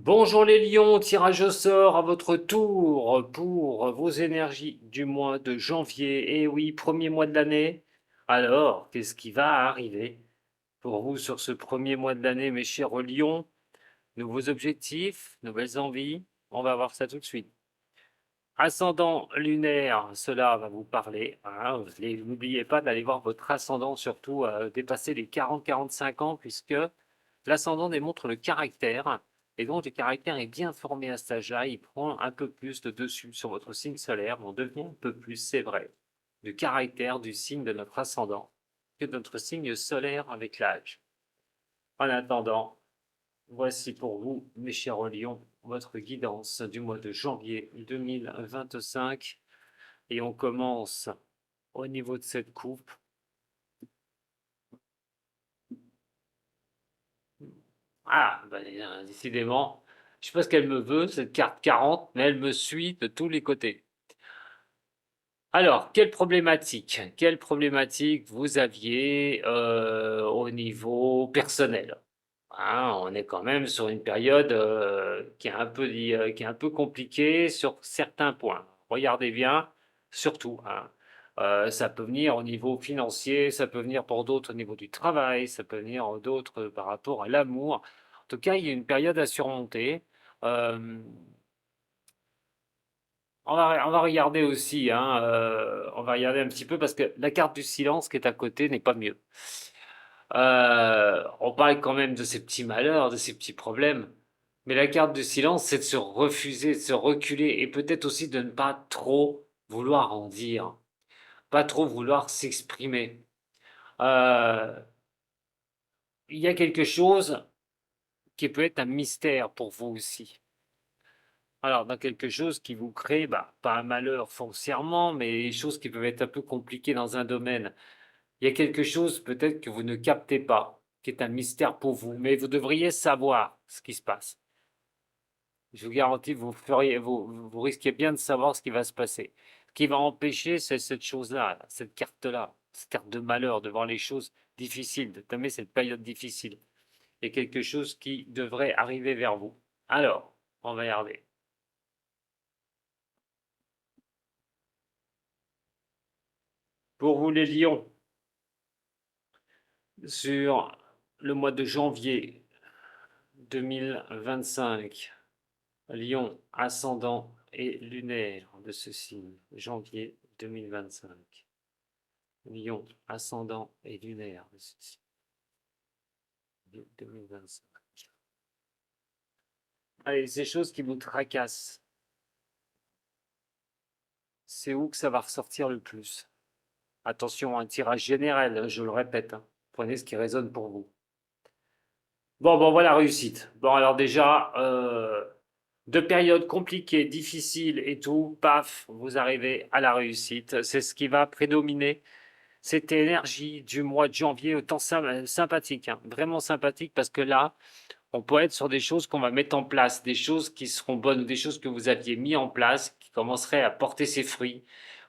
Bonjour les lions, tirage au sort à votre tour pour vos énergies du mois de janvier. Eh oui, premier mois de l'année. Alors, qu'est-ce qui va arriver pour vous sur ce premier mois de l'année, mes chers lions? Nouveaux objectifs, nouvelles envies? On va voir ça tout de suite. Ascendant lunaire, cela va vous parler, hein. N'oubliez pas d'aller voir votre ascendant, surtout dépasser les 40-45 ans, puisque l'ascendant démontre le caractère, et donc le caractère est bien formé à cet âge-là, il prend un peu plus de dessus sur votre signe solaire, on devient un peu plus, c'est vrai, du caractère du signe de notre ascendant que de notre signe solaire avec l'âge. En attendant, voici pour vous, mes chers lions, votre guidance du mois de janvier 2025. Et on commence au niveau de cette coupe. Ah, bah, décidément, je sais pas ce qu'elle me veut, cette carte 40, mais elle me suit de tous les côtés. Alors, quelle problématique vous aviez au niveau personnel? Hein, on est quand même sur une période qui est un peu compliquée sur certains points. Regardez bien, surtout, hein. Ça peut venir au niveau financier, ça peut venir pour d'autres au niveau du travail, ça peut venir d'autres par rapport à l'amour. En tout cas, il y a une période à surmonter. Euh, on va regarder aussi, hein, on va regarder un petit peu parce que la carte du silence qui est à côté n'est pas mieux. On parle quand même de ces petits malheurs, de ces petits problèmes, mais la carte du silence, c'est de se refuser, de se reculer et peut-être aussi de ne pas trop vouloir en dire, pas trop vouloir s'exprimer. Euh, il y a quelque chose qui peut être un mystère pour vous aussi. Alors, dans quelque chose qui vous crée, bah, pas un malheur foncièrement, mais des choses qui peuvent être un peu compliquées dans un domaine. Il y a quelque chose peut-être que vous ne captez pas, qui est un mystère pour vous, mais vous devriez savoir ce qui se passe. Je vous garantis, vous risquez bien de savoir ce qui va se passer. Ce qui va empêcher, c'est cette chose-là, cette carte-là, cette carte de malheur devant les choses difficiles, de tamer cette période difficile. Il y a quelque chose qui devrait arriver vers vous. Alors, on va regarder. Pour vous les lions, sur le mois de janvier 2025, Lion, ascendant et lunaire de ce signe, janvier 2025. Lion, ascendant et lunaire de ce signe, 2025. Allez, ces choses qui vous tracassent, c'est où que ça va ressortir le plus? Attention, un tirage général, je le répète, hein. Prenez ce qui résonne pour vous. Bon, voilà, réussite. Bon, alors déjà, de périodes compliquées, difficiles et tout, paf, vous arrivez à la réussite. C'est ce qui va prédominer cette énergie du mois de janvier, autant sympathique, hein, vraiment sympathique, parce que là, on peut être sur des choses qu'on va mettre en place, des choses qui seront bonnes, des choses que vous aviez mis en place, qui commenceraient à porter ses fruits,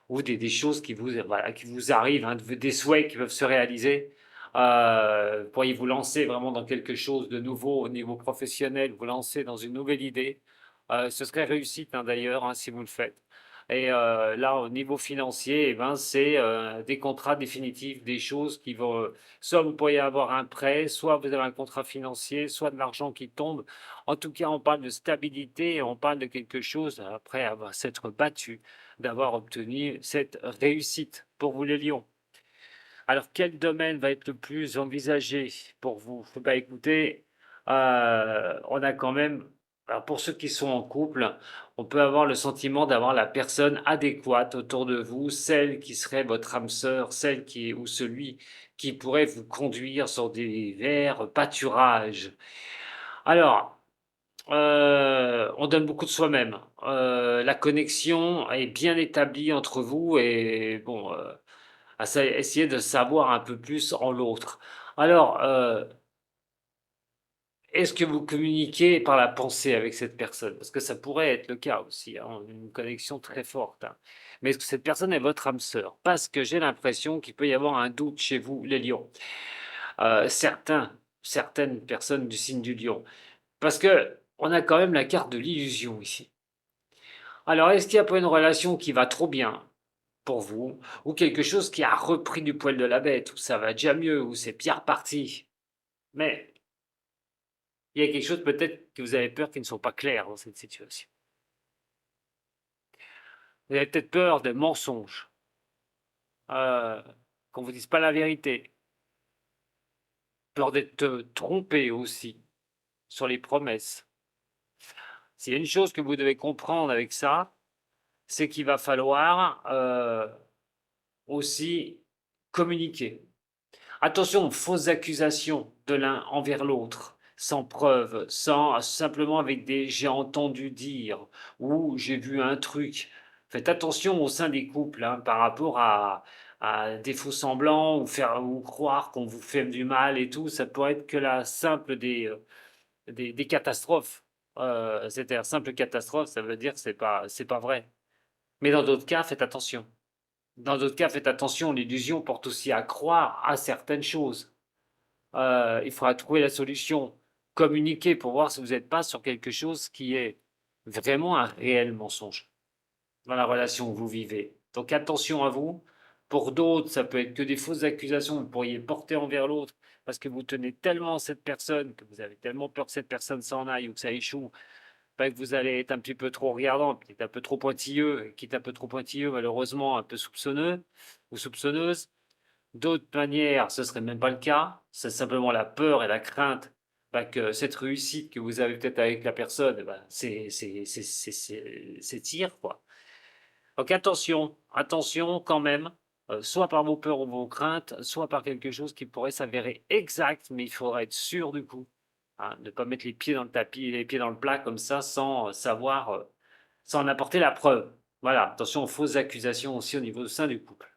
ou des choses qui vous, voilà, qui vous arrivent, hein, des souhaits qui peuvent se réaliser. Pourriez vous lancer vraiment dans quelque chose de nouveau au niveau professionnel, vous lancer dans une nouvelle idée. Ce serait réussite, hein, d'ailleurs, hein, si vous le faites. Et là, au niveau financier, eh ben, c'est des contrats définitifs, des choses qui vont. Soit vous pourriez avoir un prêt, soit vous avez un contrat financier, soit de l'argent qui tombe. En tout cas, on parle de stabilité, on parle de quelque chose après avoir s'être battu, d'avoir obtenu cette réussite pour vous les lions. Alors, quel domaine va être le plus envisagé pour vous? Bah, écoutez, on a quand même, alors pour ceux qui sont en couple, on peut avoir le sentiment d'avoir la personne adéquate autour de vous, celle qui serait votre âme sœur, celle qui ou celui qui pourrait vous conduire sur des verts pâturages. Alors, on donne beaucoup de soi-même. La connexion est bien établie entre vous et bon, essayer de savoir un peu plus en l'autre. Alors, est-ce que vous communiquez par la pensée avec cette personne? Parce que ça pourrait être le cas aussi, hein, une connexion très forte, hein. Mais est-ce que cette personne est votre âme sœur? Parce que j'ai l'impression qu'il peut y avoir un doute chez vous, les lions. Certaines personnes du signe du lion. Parce que on a quand même la carte de l'illusion ici. Alors, est-ce qu'il n'y a pas une relation qui va trop bien pour vous, ou quelque chose qui a repris du poil de la bête, ou ça va déjà mieux, ou c'est bien reparti? Mais il y a quelque chose peut-être que vous avez peur qui ne soit pas clair dans cette situation. Vous avez peut-être peur des mensonges, euh, qu'on vous dise pas la vérité, peur d'être trompé aussi sur les promesses. S'il y a une chose que vous devez comprendre avec ça, c'est qu'il va falloir aussi communiquer. Attention aux fausses accusations de l'un envers l'autre, sans preuve, sans simplement avec des j'ai entendu dire ou j'ai vu un truc. Faites attention au sein des couples hein, par rapport à des faux semblants ou faire ou croire qu'on vous fait du mal et tout. Ça pourrait être que la simple des catastrophes. C'est-à-dire simple catastrophe, ça veut dire que c'est pas vrai. Mais dans d'autres cas, faites attention. Dans d'autres cas, faites attention, l'illusion porte aussi à croire à certaines choses. Il faudra trouver la solution, communiquer pour voir si vous n'êtes pas sur quelque chose qui est vraiment un réel mensonge dans la relation que vous vivez. Donc attention à vous. Pour d'autres, ça peut être que des fausses accusations que vous pourriez porter envers l'autre parce que vous tenez tellement cette personne, que vous avez tellement peur que cette personne s'en aille ou que ça échoue, pas que vous allez être un petit peu trop regardant, peut-être un peu trop pointilleux, et quitte un peu trop pointilleux, malheureusement un peu soupçonneux ou soupçonneuse. D'autres manières, ce serait même pas le cas. C'est simplement la peur et la crainte bah, que cette réussite que vous avez peut-être avec la personne, bah, c'est tir, quoi. Donc attention, attention quand même, soit par vos peurs ou vos craintes, soit par quelque chose qui pourrait s'avérer exact, mais il faudra être sûr du coup. Hein, ne pas mettre les pieds dans le tapis, les pieds dans le plat comme ça, sans savoir, sans en apporter la preuve. Voilà, attention aux fausses accusations aussi au niveau du sein du couple.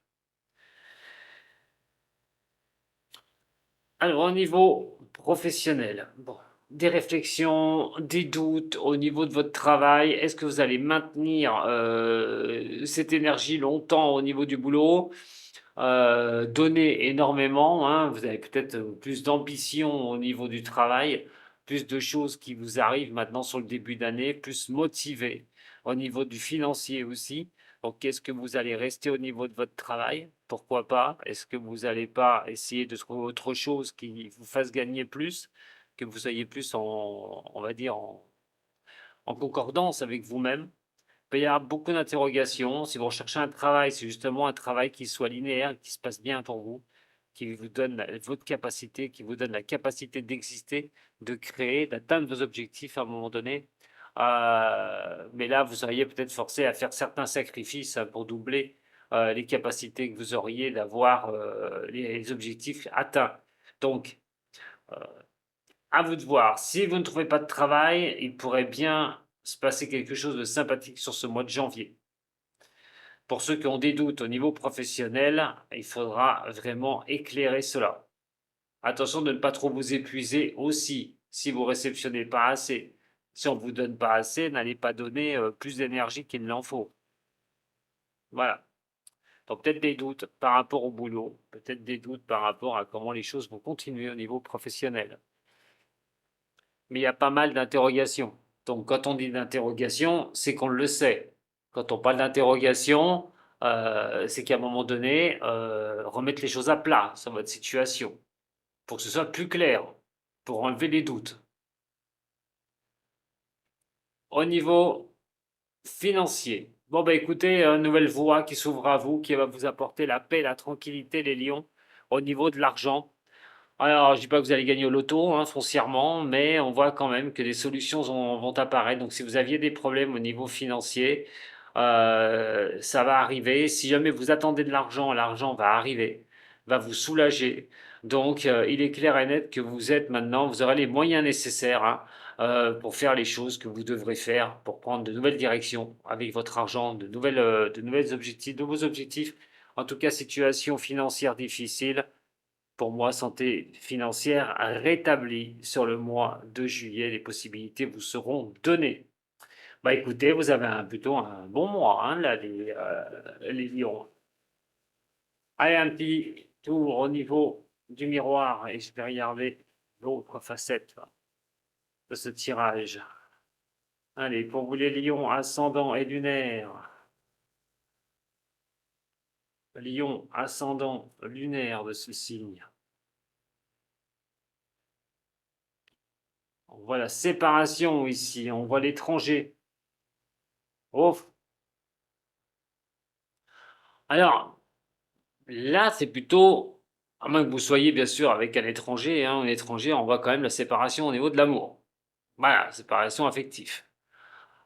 Alors, au niveau professionnel, bon, des réflexions, des doutes au niveau de votre travail. Est-ce que vous allez maintenir cette énergie longtemps au niveau du boulot? Donner énormément, hein, vous avez peut-être plus d'ambition au niveau du travail, plus de choses qui vous arrivent maintenant sur le début d'année, plus motivé au niveau du financier aussi. Donc, est-ce que vous allez rester au niveau de votre travail? Pourquoi pas? Est-ce que vous n'allez pas essayer de trouver autre chose qui vous fasse gagner plus, que vous soyez plus en, on va dire, en concordance avec vous-même? Il peut y avoir beaucoup d'interrogations. Si vous recherchez un travail, c'est justement un travail qui soit linéaire, qui se passe bien pour vous, qui vous donne votre capacité, qui vous donne la capacité d'exister, de créer, d'atteindre vos objectifs à un moment donné. Mais là, vous seriez peut-être forcé à faire certains sacrifices hein, pour doubler les capacités que vous auriez d'avoir les objectifs atteints. Donc, euh, à vous de voir. Si vous ne trouvez pas de travail, il pourrait bien se passer quelque chose de sympathique sur ce mois de janvier. Pour ceux qui ont des doutes au niveau professionnel, il faudra vraiment éclairer cela. Attention de ne pas trop vous épuiser aussi si vous réceptionnez pas assez. Si on ne vous donne pas assez, n'allez pas donner plus d'énergie qu'il ne l'en faut. Voilà. Donc peut-être des doutes par rapport au boulot, peut-être des doutes par rapport à comment les choses vont continuer au niveau professionnel. Mais il y a pas mal d'interrogations. Donc quand on dit d'interrogation, c'est qu'on le sait. Quand on parle d'interrogation, c'est qu'à un moment donné, remettre les choses à plat sur votre situation, pour que ce soit plus clair, pour enlever les doutes. Au niveau financier, bon bah écoutez, une nouvelle voie qui s'ouvre à vous, qui va vous apporter la paix, la tranquillité, les lions, au niveau de l'argent. Alors, je dis pas que vous allez gagner au loto, hein, foncièrement, mais on voit quand même que des solutions vont apparaître. Donc, si vous aviez des problèmes au niveau financier, ça va arriver. Si jamais vous attendez de l'argent, l'argent va arriver, va vous soulager. Donc, il est clair et net que vous êtes maintenant, vous aurez les moyens nécessaires hein, pour faire les choses que vous devrez faire, pour prendre de nouvelles directions avec votre argent, de nouvelles objectifs, de nouveaux objectifs. En tout cas, situation financière difficile pour moi, santé financière rétablie sur le mois de juillet. Les possibilités vous seront données. Bah écoutez, vous avez plutôt un bon mois, hein, là, les lions. Allez, un petit tour au niveau du miroir et je vais regarder l'autre facette de ce tirage. Allez, pour vous les lions, ascendant et lunaire. Lion, ascendant lunaire de ce signe. On voit la séparation ici, on voit l'étranger. Oh. Alors, là, c'est plutôt, à moins que vous soyez bien sûr avec un étranger, hein, un étranger, on voit quand même la séparation au niveau de l'amour. Voilà, séparation affective.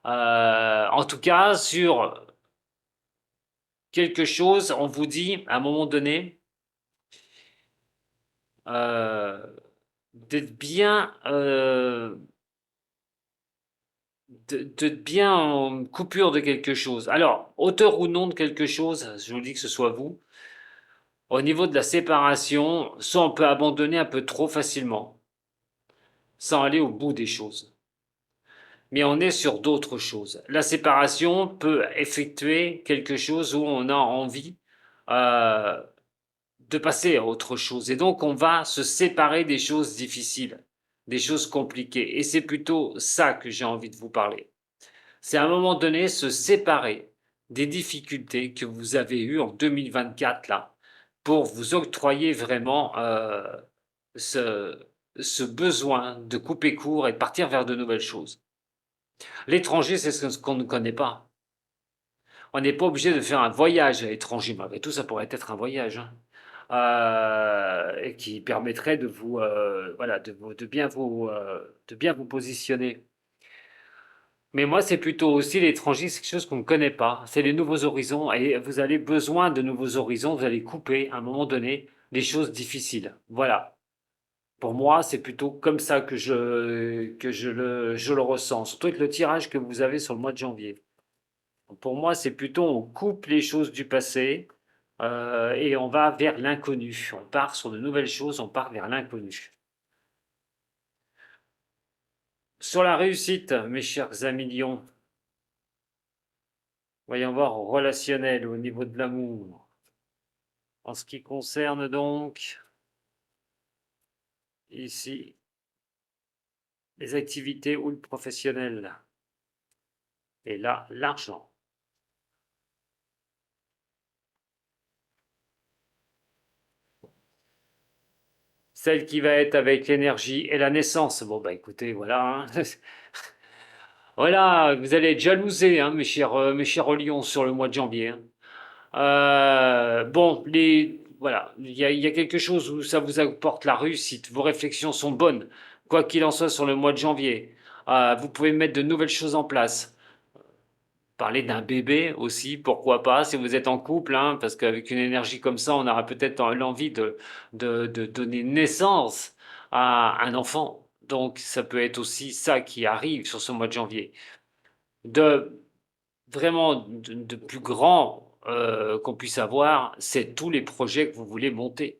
En tout cas, sur quelque chose, on vous dit à un moment donné euh, d'être bien, d'être bien en coupure de quelque chose. Alors, auteur ou non de quelque chose, je vous dis que ce soit vous. Au niveau de la séparation, soit on peut abandonner un peu trop facilement, sans aller au bout des choses. Mais on est sur d'autres choses. La séparation peut effectuer quelque chose où on a envie euh, de passer à autre chose. Et donc on va se séparer des choses difficiles, des choses compliquées. Et c'est plutôt ça que j'ai envie de vous parler. C'est à un moment donné se séparer des difficultés que vous avez eues en 2024 là, pour vous octroyer vraiment ce, ce besoin de couper court et de partir vers de nouvelles choses. L'étranger, c'est ce qu'on ne connaît pas. On n'est pas obligé de faire un voyage à l'étranger, malgré tout, ça pourrait être un voyage, hein. Et qui permettrait de vous, voilà, de bien vous positionner. Mais moi, c'est plutôt aussi l'étranger, c'est quelque chose qu'on ne connaît pas. C'est les nouveaux horizons et vous avez besoin de nouveaux horizons. Vous allez couper à un moment donné les choses difficiles. Voilà. Pour moi, c'est plutôt comme ça je le ressens. Surtout avec le tirage que vous avez sur le mois de janvier. Pour moi, c'est plutôt on coupe les choses du passé et on va vers l'inconnu. On part sur de nouvelles choses, on part vers l'inconnu. Sur la réussite, mes chers amis lions, voyons voir au relationnel, au niveau de l'amour. En ce qui concerne donc ici les activités ou le professionnel. Et là, l'argent. Celle qui va être avec l'énergie et la naissance. Bon, bah écoutez, voilà, hein. Voilà, vous allez être jalousés, hein, mes chers lions, sur le mois de janvier, hein. Bon, voilà, il y a quelque chose où ça vous apporte la réussite. Vos réflexions sont bonnes, quoi qu'il en soit sur le mois de janvier. Vous pouvez mettre de nouvelles choses en place. Parler d'un bébé aussi, pourquoi pas, si vous êtes en couple, hein, parce qu'avec une énergie comme ça, on aura peut-être l'envie de donner naissance à un enfant. Donc, ça peut être aussi ça qui arrive sur ce mois de janvier. De vraiment de plus grand qu'on puisse avoir, c'est tous les projets que vous voulez monter.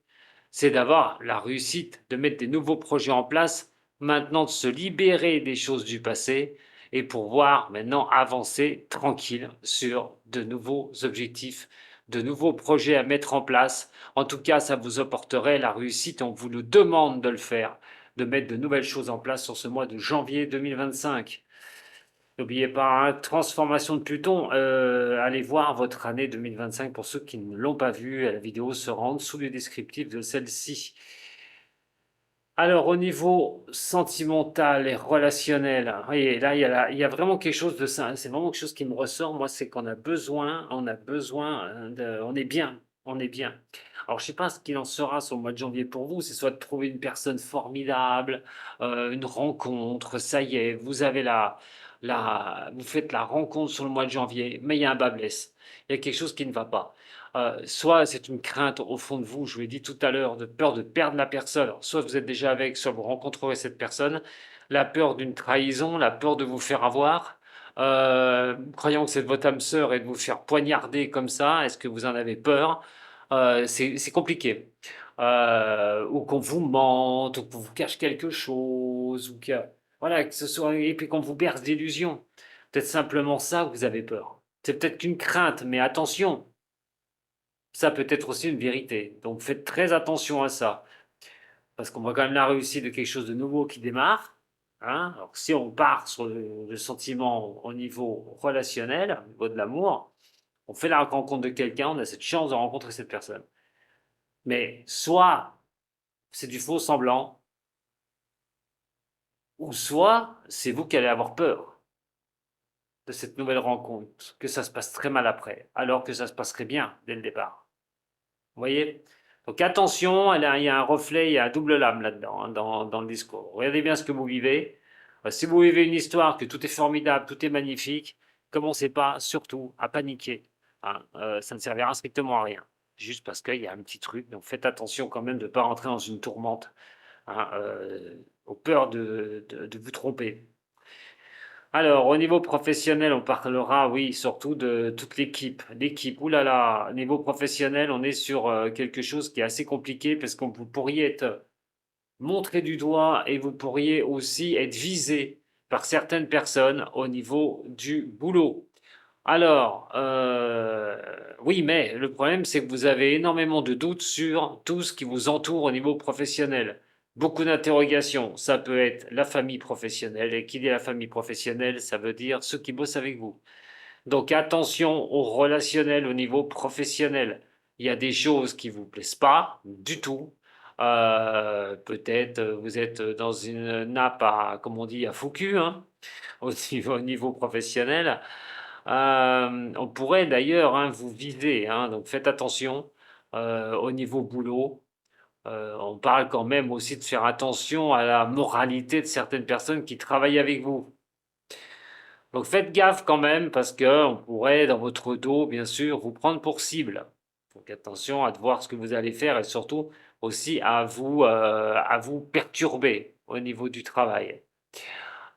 C'est d'avoir la réussite, de mettre des nouveaux projets en place, maintenant de se libérer des choses du passé et pouvoir maintenant avancer tranquille sur de nouveaux objectifs, de nouveaux projets à mettre en place. En tout cas, ça vous apporterait la réussite. On vous le demande de le faire, de mettre de nouvelles choses en place sur ce mois de janvier 2025. N'oubliez pas, hein, transformation de Pluton. Allez voir votre année 2025 pour ceux qui ne l'ont pas vu. La vidéo sera en dessous du descriptif de celle-ci. Alors, au niveau sentimental et relationnel, voyez, là, il y a vraiment quelque chose de ça. C'est vraiment quelque chose qui me ressort. Moi, c'est qu'on a besoin on est bien, on est bien. Alors, je sais pas ce qu'il en sera sur le mois de janvier pour vous. C'est soit de trouver une personne formidable, une rencontre. Ça y est, vous avez vous faites la rencontre sur le mois de janvier, mais il y a un bas blesse. Il y a quelque chose qui ne va pas. Soit c'est une crainte au fond de vous, je vous l'ai dit tout à l'heure, de peur de perdre la personne. Soit vous êtes déjà avec, soit vous rencontrerez cette personne. La peur d'une trahison, la peur de vous faire avoir, croyant que c'est votre âme sœur et de vous faire poignarder comme ça. Est-ce que vous en avez peur? C'est compliqué. Ou qu'on vous mente, ou qu'on vous cache quelque chose, ou que, voilà, que ce soit, et puis qu'on vous berce d'illusions. Peut-être simplement ça que vous avez peur. C'est peut-être qu'une crainte, mais attention, ça peut être aussi une vérité. Donc faites très attention à ça. Parce qu'on voit quand même la réussite de quelque chose de nouveau qui démarre. Hein. Alors, si on part sur le sentiment au niveau relationnel, au niveau de l'amour, on fait la rencontre de quelqu'un, on a cette chance de rencontrer cette personne. Mais soit c'est du faux semblant, ou soit c'est vous qui allez avoir peur de cette nouvelle rencontre, que ça se passe très mal après, alors que ça se passerait bien dès le départ. Vous voyez? Donc attention, il y a un reflet, il y a un double lame là-dedans, hein, dans le discours. Regardez bien ce que vous vivez. Si vous vivez une histoire que tout est formidable, tout est magnifique, commencez pas surtout à paniquer, hein. Ça ne servira strictement à rien. Juste parce qu'il y a un petit truc. Donc faites attention quand même de ne pas rentrer dans une tourmente, hein, aux peurs de vous tromper. Alors, au niveau professionnel, on parlera, oui, surtout de toute l'équipe. L'équipe, oulala, au niveau professionnel, on est sur quelque chose qui est assez compliqué parce que vous pourriez être montré du doigt et vous pourriez aussi être visé par certaines personnes au niveau du boulot. Alors, oui, mais le problème, c'est que vous avez énormément de doutes sur tout ce qui vous entoure au niveau professionnel. Beaucoup d'interrogations. Ça peut être la famille professionnelle. Et qui dit la famille professionnelle, ça veut dire ceux qui bossent avec vous. Donc attention au relationnel au niveau professionnel. Il y a des choses qui vous plaisent pas du tout. Peut-être vous êtes dans une nappe à, comme on dit, à faux cul, hein, au niveau professionnel. On pourrait d'ailleurs, hein, vous viser, hein, donc faites attention au niveau boulot. On parle quand même aussi de faire attention à la moralité de certaines personnes qui travaillent avec vous. Donc faites gaffe quand même parce qu'on pourrait, dans votre dos, bien sûr, vous prendre pour cible. Donc attention à voir ce que vous allez faire et surtout aussi à vous perturber au niveau du travail.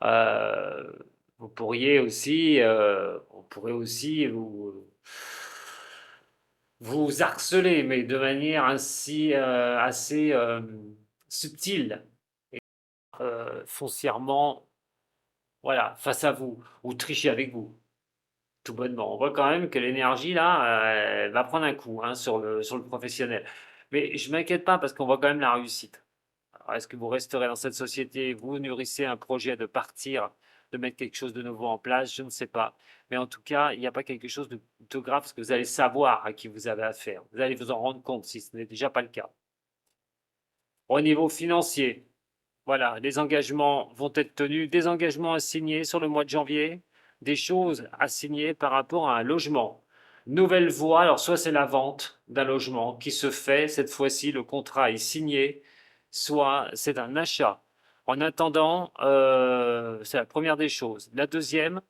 Euh, on pourrait aussi vous harceler, mais de manière ainsi assez subtile, foncièrement, voilà, face à vous, ou tricher avec vous, tout bonnement. On voit quand même que l'énergie là, elle va prendre un coup, hein, sur le professionnel. Mais je m'inquiète pas parce qu'on voit quand même la réussite. Alors, est-ce que vous resterez dans cette société? Vous nourrissez un projet de partir, de mettre quelque chose de nouveau en place? Je ne sais pas. Mais en tout cas, il n'y a pas quelque chose de grave parce que vous allez savoir à qui vous avez affaire. Vous allez vous en rendre compte si ce n'est déjà pas le cas. Au niveau financier, voilà, les engagements vont être tenus, des engagements à signer sur le mois de janvier, des choses à signer par rapport à un logement. Nouvelle voie, alors soit c'est la vente d'un logement qui se fait, cette fois-ci le contrat est signé, soit c'est un achat. En attendant, c'est la première des choses. La deuxième,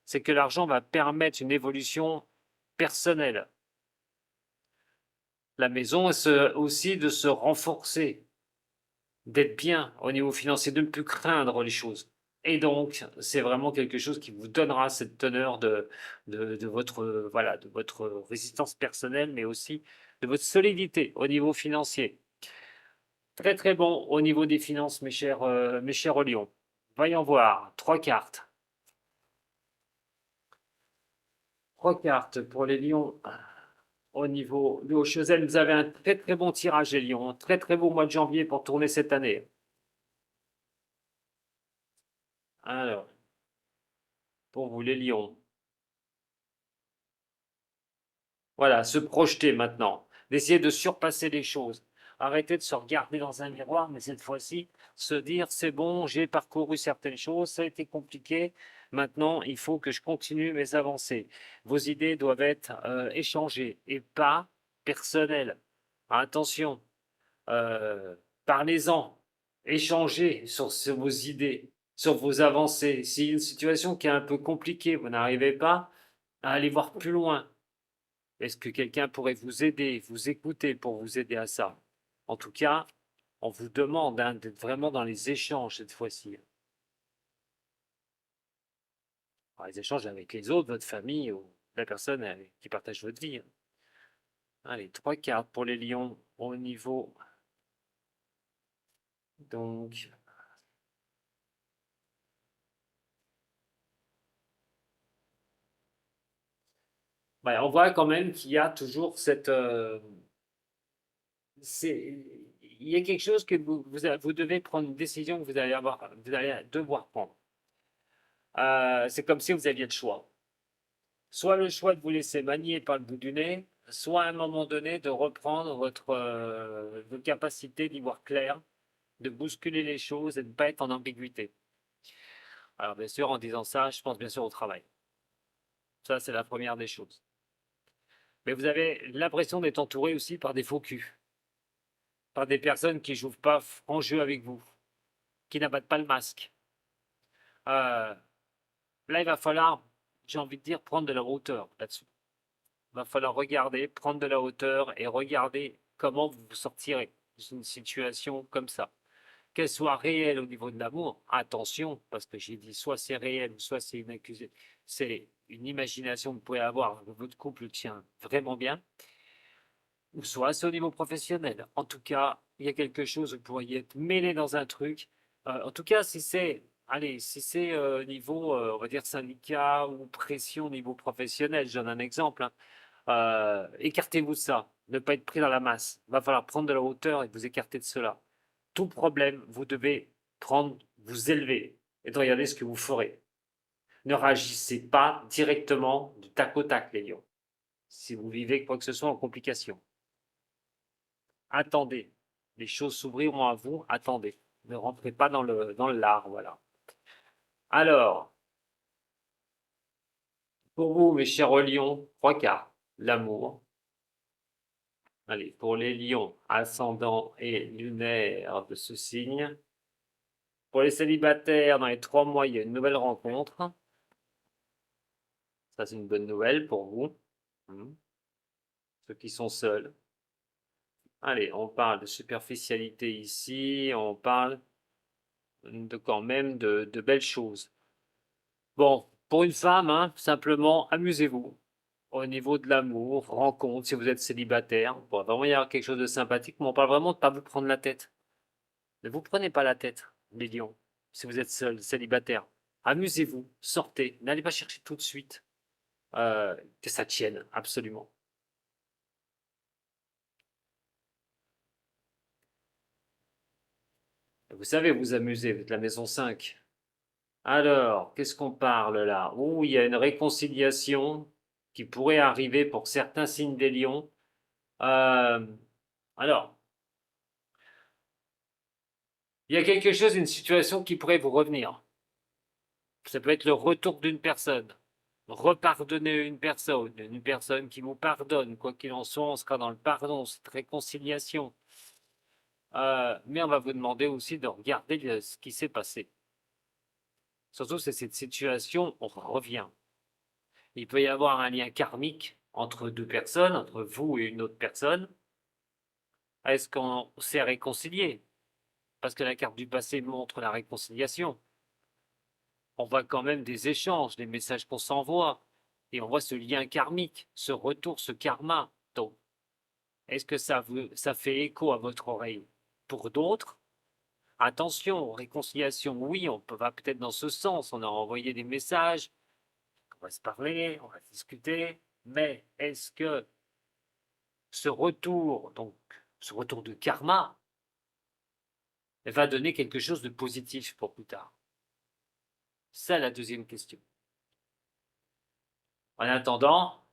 c'est que l'argent va permettre une évolution personnelle. La maison aussi de se renforcer, d'être bien au niveau financier, de ne plus craindre les choses. Et donc, c'est vraiment quelque chose qui vous donnera cette teneur de votre, voilà, de votre résistance personnelle, mais aussi de votre solidité au niveau financier. Très très bon au niveau des finances, mes chers Lions. Voyons voir, trois cartes. Trois cartes pour les Lions au niveau de Chezelle. Vous avez un très très bon tirage, les Lions. Un très très beau mois de janvier pour tourner cette année. Alors, pour vous, les Lions. Voilà, se projeter maintenant, d'essayer de surpasser les choses. Arrêter de se regarder dans un miroir, mais cette fois-ci, se dire, c'est bon, j'ai parcouru certaines choses, ça a été compliqué, maintenant il faut que je continue mes avancées. Vos idées doivent être échangées et pas personnelles. Attention, euh, parlez-en, échangez sur vos idées, sur vos avancées. Si une situation qui est un peu compliquée, vous n'arrivez pas à aller voir plus loin, est-ce que quelqu'un pourrait vous aider, vous écouter pour vous aider à ça? En tout cas, on vous demande, hein, d'être vraiment dans les échanges cette fois-ci. Alors, les échanges avec les autres, votre famille ou la personne qui partage votre vie, hein. Allez, trois cartes pour les lions au niveau. Donc, ouais, on voit quand même qu'il y a toujours cette, il il y a quelque chose que vous devez prendre une décision que vous allez devoir prendre. C'est comme si vous aviez le choix. Soit le choix de vous laisser manier par le bout du nez, soit à un moment donné de reprendre votre capacité d'y voir clair, de bousculer les choses et de ne pas être en ambiguïté. Alors bien sûr, en disant ça, je pense bien sûr au travail. Ça, c'est la première des choses. Mais vous avez l'impression d'être entouré aussi par des faux culs, par des personnes qui ne jouent pas en jeu avec vous, qui n'abattent pas le masque. Euh, Là, il va falloir, j'ai envie de dire, prendre de la hauteur là-dessus. Il va falloir regarder, prendre de la hauteur et regarder comment vous vous sortirez d'une situation comme ça. Qu'elle soit réelle au niveau de l'amour, attention, parce que j'ai dit soit c'est réel, soit c'est une accusée, c'est une imagination que vous pouvez avoir, que votre couple tient vraiment bien, ou soit c'est au niveau professionnel. En tout cas, il y a quelque chose, vous pourriez être mêlé dans un truc. En tout cas, si c'est, allez, si c'est niveau, on va dire syndicat ou pression au niveau professionnel, je donne un exemple, hein, écartez-vous de ça, ne pas être pris dans la masse. Il va falloir prendre de la hauteur et vous écarter de cela. Tout problème, vous devez prendre, vous élever et de regarder ce que vous ferez. Ne réagissez pas directement du tac au tac, les lions. Si vous vivez quoi que ce soit en complication, attendez. Les choses s'ouvriront à vous, attendez. Ne rentrez pas dans le lard, voilà. Alors, pour vous, mes chers lions, trois quarts, l'amour. Allez, pour les lions, ascendant et lunaire de ce signe. Pour les célibataires, dans les 3 mois, il y a une nouvelle rencontre. Ça, c'est une bonne nouvelle pour vous. Ceux qui sont seuls. Allez, on parle de superficialité ici, on parle de quand même de belles choses. Bon, pour une femme, hein, simplement amusez-vous au niveau de l'amour, rencontre, si vous êtes célibataire. Bon, vraiment, il y a quelque chose de sympathique, mais on parle vraiment de ne pas vous prendre la tête. Ne vous prenez pas la tête, les lions, si vous êtes seul, célibataire. Amusez-vous, sortez, n'allez pas chercher tout de suite que ça tienne, absolument. Vous savez, vous amusez, vous êtes la maison 5. Alors, qu'est-ce qu'on parle là? Oh, il y a une réconciliation qui pourrait arriver pour certains signes des lions. Euh, alors, il y a quelque chose, une situation qui pourrait vous revenir. Ça peut être le retour d'une personne. Repardonner une personne qui vous pardonne. Quoi qu'il en soit, on sera dans le pardon, cette réconciliation. Mais on va vous demander aussi de regarder ce qui s'est passé. Surtout, c'est cette situation, on revient. Il peut y avoir un lien karmique entre deux personnes, entre vous et une autre personne. Est-ce qu'on s'est réconcilié? Parce que la carte du passé montre la réconciliation. On voit quand même des échanges, des messages qu'on s'envoie. Et on voit ce lien karmique, ce retour, ce karma. Donc, est-ce que ça fait écho à votre oreille? Pour d'autres, attention, réconciliation, oui, va peut-être dans ce sens. On a envoyé des messages, on va se parler, on va discuter. Mais est-ce que ce retour, donc ce retour de karma, va donner quelque chose de positif pour plus tard? C'est la deuxième question. En attendant,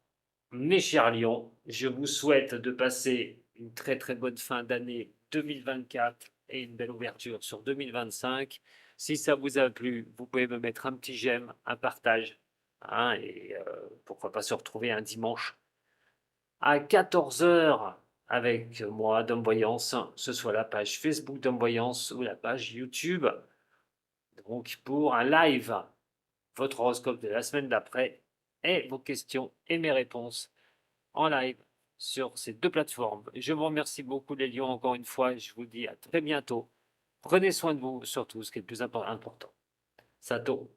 mes chers lions, je vous souhaite de passer une très très bonne fin d'année 2024 et une belle ouverture sur 2025. Si ça vous a plu, vous pouvez me mettre un petit j'aime, un partage, hein, et pourquoi pas se retrouver un dimanche à 14 heures avec moi, Dom Voyance, ce soit la page Facebook Dom Voyance ou la page YouTube. Donc pour un live, votre horoscope de la semaine d'après et vos questions et mes réponses en live sur ces deux plateformes. Je vous remercie beaucoup les lions encore une fois. Je vous dis à très bientôt. Prenez soin de vous surtout, ce qui est le plus important. Sato.